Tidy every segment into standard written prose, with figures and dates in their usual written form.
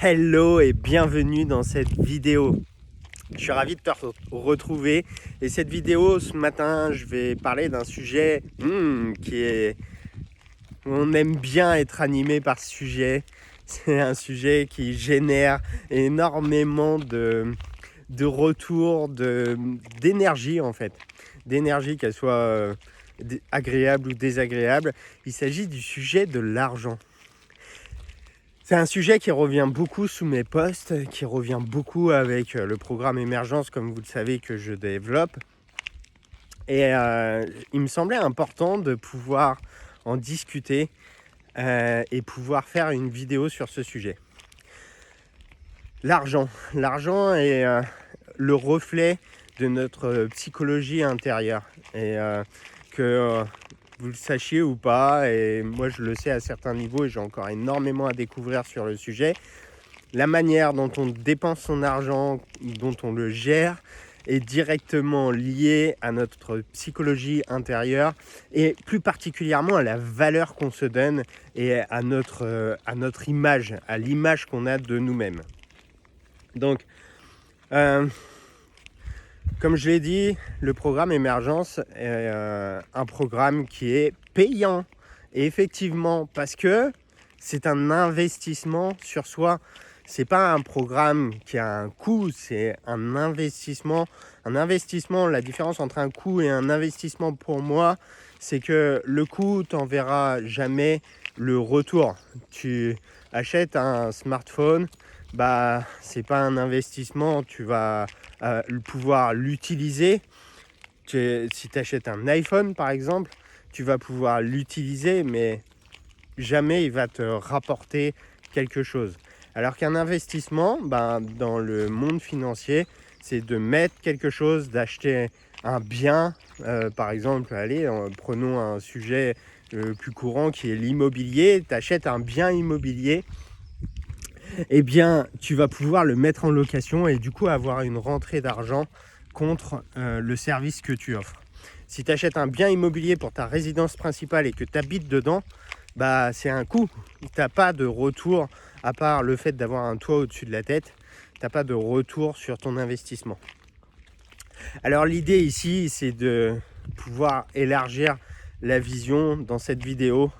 Hello et bienvenue dans cette vidéo. Je suis ravi de te retrouver et cette vidéo ce matin je vais parler d'un sujet qui est... On aime bien être animé par ce sujet. C'est un sujet qui génère énormément de retours, d'énergie en fait. D'énergie, qu'elle soit agréable ou désagréable. Il s'agit du sujet de l'argent. C'est un sujet qui revient beaucoup sous mes posts, qui revient beaucoup avec le programme Émergence, comme vous le savez, que je développe. Et il me semblait important de pouvoir en discuter et pouvoir faire une vidéo sur ce sujet. L'argent est le reflet de notre psychologie intérieure. Et que vous le sachiez ou pas, et moi je le sais à certains niveaux et j'ai encore énormément à découvrir sur le sujet, la manière dont on dépense son argent, dont on le gère, est directement liée à notre psychologie intérieure et plus particulièrement à la valeur qu'on se donne et à notre image, à l'image qu'on a de nous-mêmes. Donc, comme je l'ai dit, le programme Émergence est un programme qui est payant. Et effectivement, parce que c'est un investissement sur soi. C'est pas un programme qui a un coût, c'est un investissement. Un investissement, la différence entre un coût et un investissement pour moi, c'est que le coût, tu n'en verras jamais le retour. Tu achètes un smartphone, c'est pas un investissement, tu vas pouvoir l'utiliser. Si tu achètes un iPhone par exemple, tu vas pouvoir l'utiliser, mais jamais il va te rapporter quelque chose. Alors qu'un investissement, dans le monde financier, c'est de mettre quelque chose, d'acheter un bien. Par exemple, prenons un sujet plus courant qui est l'immobilier. Tu achètes un bien immobilier, eh bien, tu vas pouvoir le mettre en location et du coup avoir une rentrée d'argent contre le service que tu offres. Si tu achètes un bien immobilier pour ta résidence principale et que tu habites dedans, c'est un coût. Tu n'as pas de retour, à part le fait d'avoir un toit au-dessus de la tête, tu n'as pas de retour sur ton investissement. Alors l'idée ici, c'est de pouvoir élargir la vision dans cette vidéo.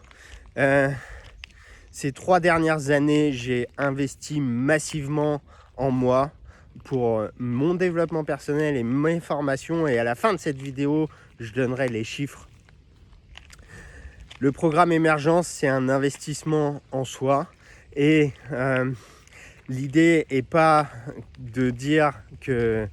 Ces 3 dernières années, j'ai investi massivement en moi pour mon développement personnel et mes formations. Et à la fin de cette vidéo, je donnerai les chiffres. Le programme Émergence, c'est un investissement en soi. Et l'idée n'est pas de dire que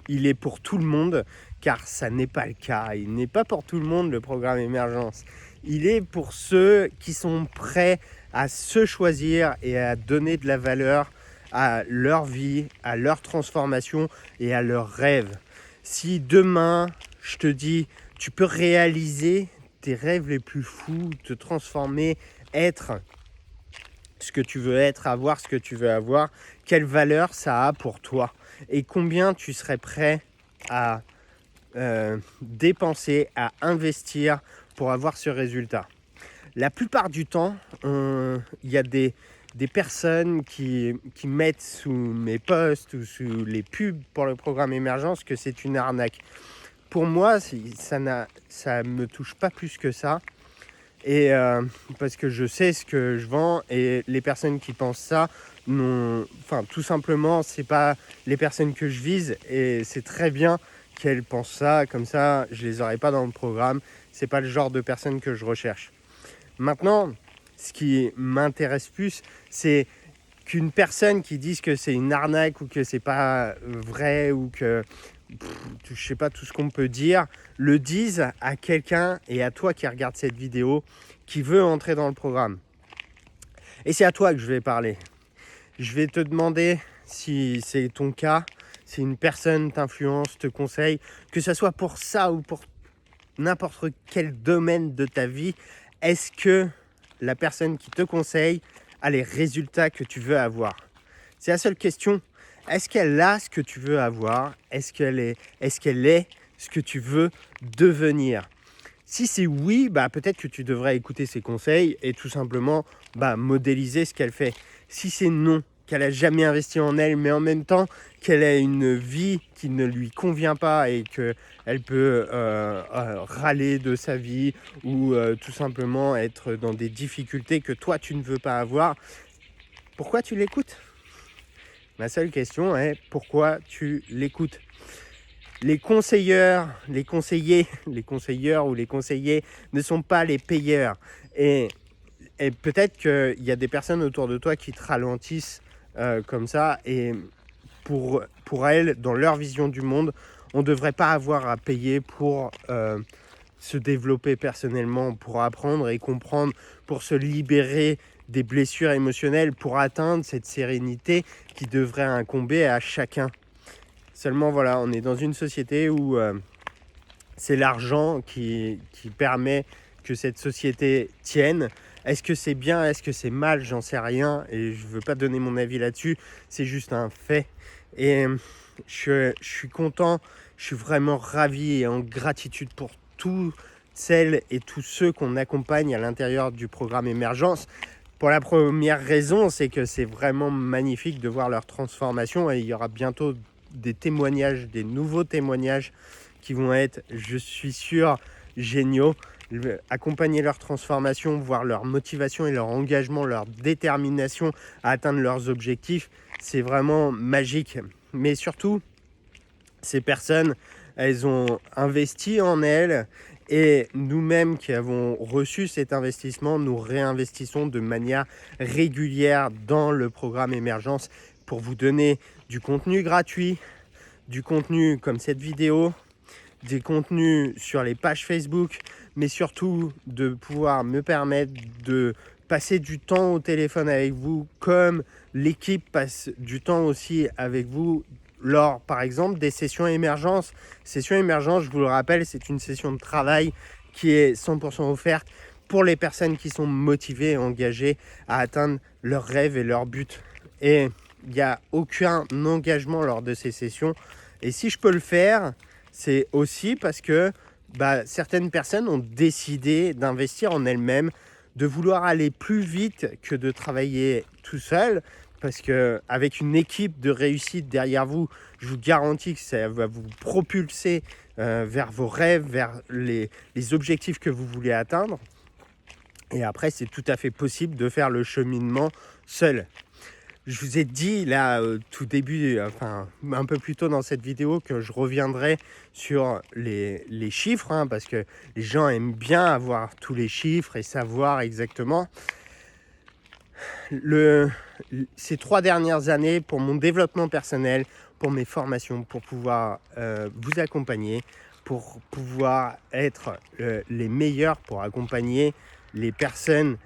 il est pour tout le monde, car ça n'est pas le cas. Il n'est pas pour tout le monde, le programme Émergence. Il est pour ceux qui sont prêts à se choisir et à donner de la valeur à leur vie, à leur transformation et à leurs rêves. Si demain, je te dis, tu peux réaliser tes rêves les plus fous, te transformer, être ce que tu veux être, avoir ce que tu veux avoir, quelle valeur ça a pour toi et combien tu serais prêt à dépenser, à investir pour avoir ce résultat. La plupart du temps, il y a des personnes qui mettent sous mes posts ou sous les pubs pour le programme Émergence que c'est une arnaque. Pour moi, ça me touche pas plus que ça. Et parce que je sais ce que je vends et les personnes qui pensent ça, tout simplement, c'est pas les personnes que je vise et c'est très bien qu'elles pensent ça, comme ça, je les aurai pas dans le programme. C'est pas le genre de personnes que je recherche. Maintenant, ce qui m'intéresse plus, c'est qu'une personne qui dise que c'est une arnaque ou que c'est pas vrai ou que je sais pas tout ce qu'on peut dire, le dise à quelqu'un et à toi qui regarde cette vidéo qui veut entrer dans le programme. Et c'est à toi que je vais parler. Je vais te demander si c'est ton cas, si une personne t'influence, te conseille, que ce soit pour ça ou pour n'importe quel domaine de ta vie, est-ce que la personne qui te conseille a les résultats que tu veux avoir? C'est la seule question. Est-ce qu'elle a ce que tu veux avoir? Est-ce qu'elle est ce que tu veux devenir? Si c'est oui, peut-être que tu devrais écouter ses conseils et tout simplement modéliser ce qu'elle fait. Si c'est non, qu'elle a jamais investi en elle, mais en même temps qu'elle a une vie qui ne lui convient pas et qu'elle peut râler de sa vie ou tout simplement être dans des difficultés que toi tu ne veux pas avoir, pourquoi tu l'écoutes? Ma seule question est pourquoi tu l'écoutes? Les conseilleurs ou les conseillers ne sont pas les payeurs. Et peut-être qu'il y a des personnes autour de toi qui te ralentissent comme ça. Et pour elles, dans leur vision du monde, on ne devrait pas avoir à payer pour se développer personnellement, pour apprendre et comprendre, pour se libérer des blessures émotionnelles, pour atteindre cette sérénité qui devrait incomber à chacun. Seulement voilà, on est dans une société où c'est l'argent qui permet que cette société tienne. Est-ce que c'est bien, est-ce que c'est mal? J'en sais rien et je ne veux pas donner mon avis là-dessus. C'est juste un fait. Et je suis content, je suis vraiment ravi et en gratitude pour toutes celles et tous ceux qu'on accompagne à l'intérieur du programme Émergence. Pour la première raison, c'est que c'est vraiment magnifique de voir leur transformation et il y aura bientôt des témoignages, des nouveaux témoignages qui vont être, je suis sûr, géniaux. Accompagner leur transformation, voir leur motivation et leur engagement, leur détermination à atteindre leurs objectifs, c'est vraiment magique. Mais surtout, ces personnes, elles ont investi en elles et nous-mêmes qui avons reçu cet investissement, nous réinvestissons de manière régulière dans le programme Émergence pour vous donner du contenu gratuit, du contenu comme cette vidéo, des contenus sur les pages Facebook, mais surtout de pouvoir me permettre de passer du temps au téléphone avec vous, comme l'équipe passe du temps aussi avec vous lors, par exemple, des sessions émergence. Session émergence, je vous le rappelle, c'est une session de travail qui est 100% offerte pour les personnes qui sont motivées et engagées à atteindre leurs rêves et leurs buts. Et il n'y a aucun engagement lors de ces sessions. Et si je peux le faire, c'est aussi parce que certaines personnes ont décidé d'investir en elles-mêmes, de vouloir aller plus vite que de travailler tout seul. Parce qu'avec une équipe de réussite derrière vous, je vous garantis que ça va vous propulser vers vos rêves, vers les objectifs que vous voulez atteindre. Et après, c'est tout à fait possible de faire le cheminement seul. Je vous ai dit là, tout début, un peu plus tôt dans cette vidéo, que je reviendrai sur les chiffres, parce que les gens aiment bien avoir tous les chiffres et savoir exactement. Ces 3 dernières années, pour mon développement personnel, pour mes formations, pour pouvoir vous accompagner, pour pouvoir être les meilleurs, pour accompagner les personnes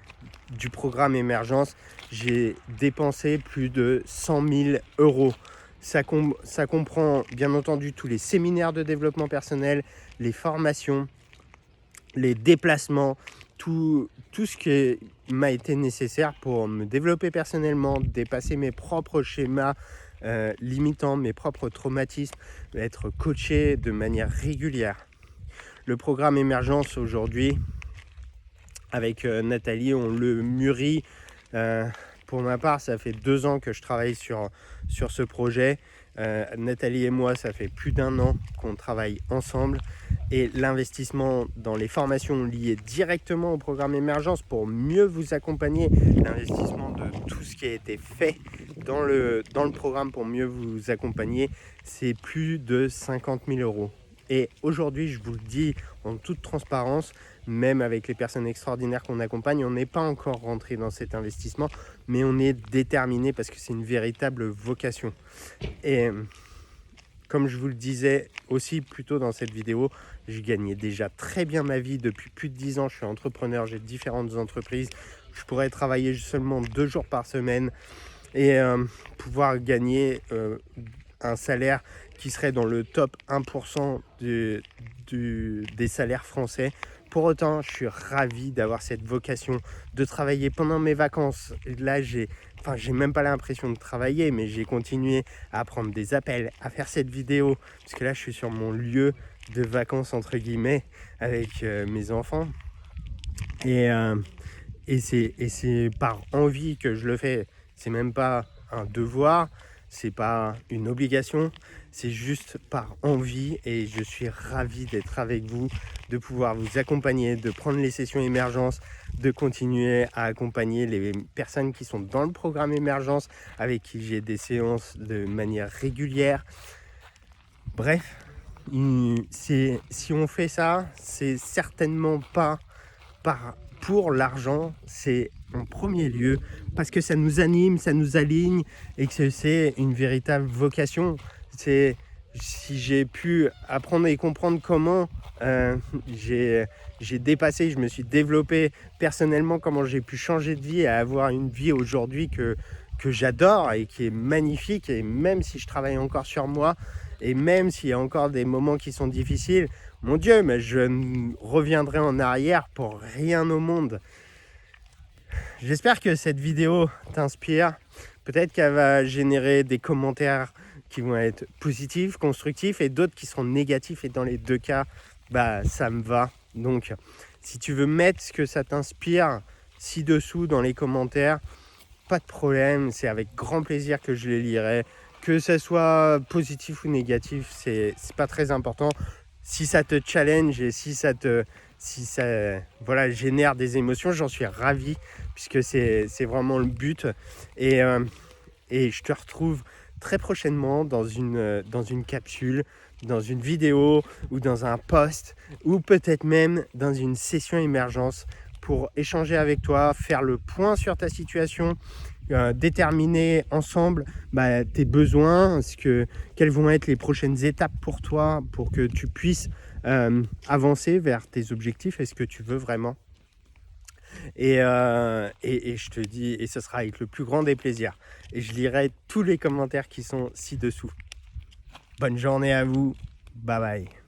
du programme Émergence, j'ai dépensé plus de 100 000 euros. Ça comprend bien entendu tous les séminaires de développement personnel, les formations, les déplacements, tout ce qui m'a été nécessaire pour me développer personnellement, dépasser mes propres schémas limitants, mes propres traumatismes, être coaché de manière régulière. Le programme Émergence aujourd'hui, avec Nathalie, on le mûrit. Pour ma part, ça fait 2 ans que je travaille sur ce projet. Nathalie et moi, ça fait plus d'1 an qu'on travaille ensemble. Et l'investissement dans les formations liées directement au programme Émergence pour mieux vous accompagner, l'investissement de tout ce qui a été fait dans le programme pour mieux vous accompagner, c'est plus de 50 000 euros. Et aujourd'hui, je vous le dis en toute transparence, même avec les personnes extraordinaires qu'on accompagne, on n'est pas encore rentré dans cet investissement, mais on est déterminé parce que c'est une véritable vocation. Et comme je vous le disais aussi plus tôt dans cette vidéo, je gagnais déjà très bien ma vie depuis plus de 10 ans. Je suis entrepreneur, j'ai différentes entreprises. Je pourrais travailler seulement 2 jours par semaine et pouvoir gagner un salaire qui serait dans le top 1% des salaires français. Pour autant, je suis ravi d'avoir cette vocation de travailler pendant mes vacances. Là, j'ai même pas l'impression de travailler, mais j'ai continué à prendre des appels, à faire cette vidéo, parce que là, je suis sur mon lieu de vacances entre guillemets avec mes enfants. Et c'est par envie que je le fais. C'est même pas un devoir, c'est pas une obligation, c'est juste par envie. Et je suis ravi d'être avec vous, de pouvoir vous accompagner, de prendre les sessions émergence, de continuer à accompagner les personnes qui sont dans le programme émergence, avec qui j'ai des séances de manière régulière. Bref, si on fait ça, c'est certainement pas pour l'argent, c'est en premier lieu parce que ça nous anime, ça nous aligne et que c'est une véritable vocation. C'est si j'ai pu apprendre et comprendre comment j'ai dépassé, je me suis développé personnellement, comment j'ai pu changer de vie et avoir une vie aujourd'hui que j'adore et qui est magnifique. Et même si je travaille encore sur moi et même s'il y a encore des moments qui sont difficiles, mon Dieu, mais je ne reviendrai en arrière pour rien au monde. J'espère que cette vidéo t'inspire. Peut-être qu'elle va générer des commentaires qui vont être positifs, constructifs, et d'autres qui seront négatifs. Et dans les deux cas, ça me va. Donc, si tu veux mettre ce que ça t'inspire ci-dessous dans les commentaires, pas de problème. C'est avec grand plaisir que je les lirai. Que ce soit positif ou négatif, c'est pas très important. Si ça te challenge et si ça génère des émotions, j'en suis ravi puisque c'est vraiment le but. Et je te retrouve très prochainement dans une capsule, dans une vidéo ou dans un post ou peut-être même dans une session émergence pour échanger avec toi, faire le point sur ta situation, déterminer ensemble tes besoins, quelles vont être les prochaines étapes pour toi pour que tu puisses avancer vers tes objectifs et ce que tu veux vraiment. Et je te dis, et ce sera avec le plus grand des plaisirs. Et je lirai tous les commentaires qui sont ci-dessous. Bonne journée à vous. Bye bye.